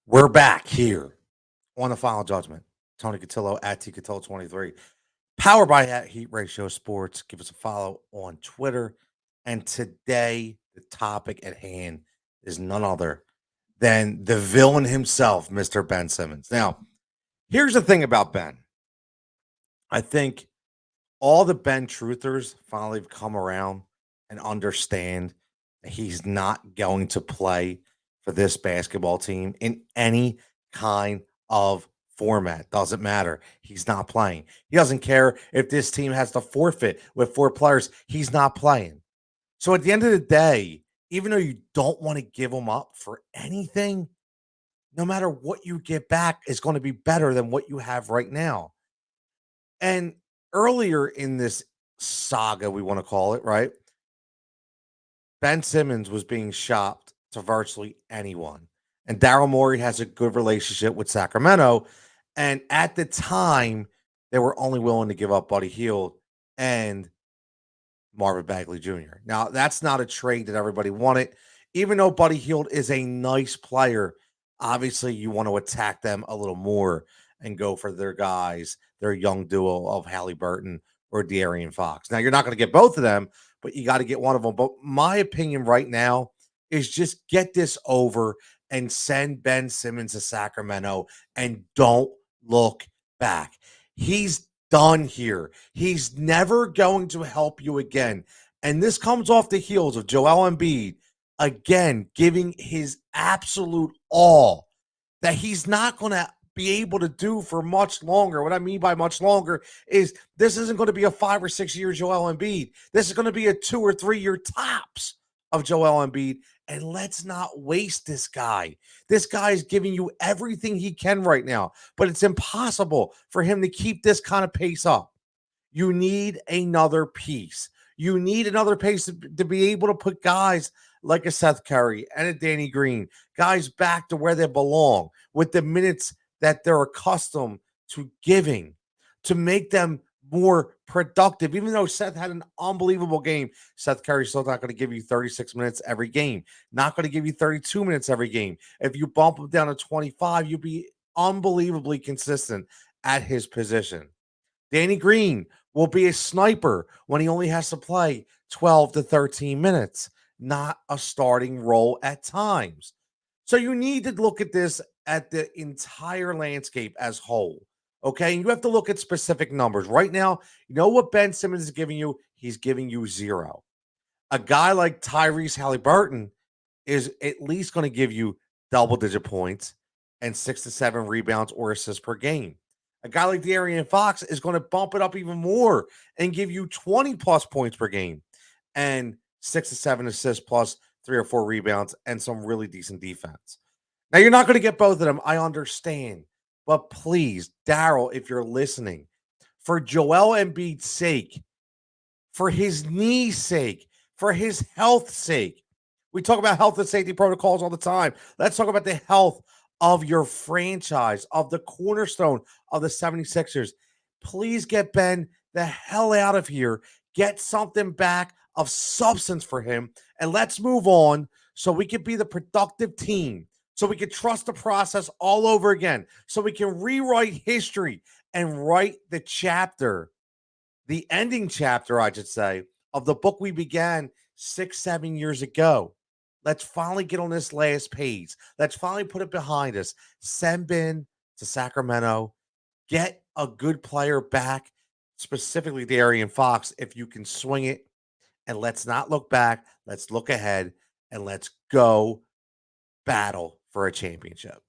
We're back here on the Final Judgment. Tony Cutillo at Cutillo23. Powered by at Heat Ratio Sports. Give us a follow on Twitter. And today, the topic at hand is none other than the villain himself, Mr. Ben Simmons. Now, here's the thing about Ben. I think all the Ben truthers finally have come around and understand that he's not going to play for this basketball team in any kind of format. Doesn't matter. He's not playing. He doesn't care if this team has to forfeit with 4 players. He's not playing. So at the end of the day, even though you don't want to give him up for anything, no matter what you get back is going to be better than what you have right now. And earlier in this saga, we want to call it, right? Ben Simmons was being shopped to virtually anyone. And Daryl Morey has a good relationship with Sacramento. And at the time, they were only willing to give up Buddy Hield and Marvin Bagley Jr. Now, that's not a trade that everybody wanted. Even though Buddy Hield is a nice player, obviously you want to attack them a little more and go for their guys, their young duo of Haliburton or De'Aaron Fox. Now, you're not going to get both of them, but you got to get one of them. But my opinion right now is just get this over and send Ben Simmons to Sacramento and don't look back. He's done here. He's never going to help you again. And this comes off the heels of Joel Embiid, again, giving his absolute all that he's not going to be able to do for much longer. What I mean by much longer is this isn't going to be a 5 or 6 year Joel Embiid. This is going to be a 2 or 3 year tops of Joel Embiid. And let's not waste this guy. This guy is giving you everything he can right now, but it's impossible for him to keep this kind of pace up. You need another piece. You need another pace to be able to put guys like a Seth Curry and a Danny Green, guys back to where they belong with the minutes that they're accustomed to giving to make them more productive. Even though Seth had an unbelievable game, Seth Curry's still not going to give you 36 minutes every game, not going to give you 32 minutes every game. If you bump him down to 25, you'll be unbelievably consistent at his position. Danny Green will be a sniper when he only has to play 12 to 13 minutes, not a starting role at times. So you need to look at this at the entire landscape as whole. Okay. And you have to look at specific numbers. Right now, you know what Ben Simmons is giving you? He's giving you 0. A guy like Tyrese Haliburton is at least going to give you double-digit points and 6 to 7 rebounds or assists per game. A guy like De'Aaron Fox is going to bump it up even more and give you 20 plus points per game and 6 to 7 assists plus 3 or 4 rebounds and some really decent defense. Now, you're not going to get both of them. I understand. But please, Daryl, if you're listening, for Joel Embiid's sake, for his knee's sake, for his health's sake, we talk about health and safety protocols all the time. Let's talk about the health of your franchise, of the cornerstone of the 76ers. Please get Ben the hell out of here. Get something back of substance for him, and let's move on so we can be the productive team, so we can trust the process all over again, so we can rewrite history and write the chapter, the ending chapter, I should say, of the book we began 6, 7 years ago. Let's finally get on this last page. Let's finally put it behind us. Send Ben to Sacramento. Get a good player back, specifically De'Aaron Fox, if you can swing it. And let's not look back. Let's look ahead and let's go battle for a championship.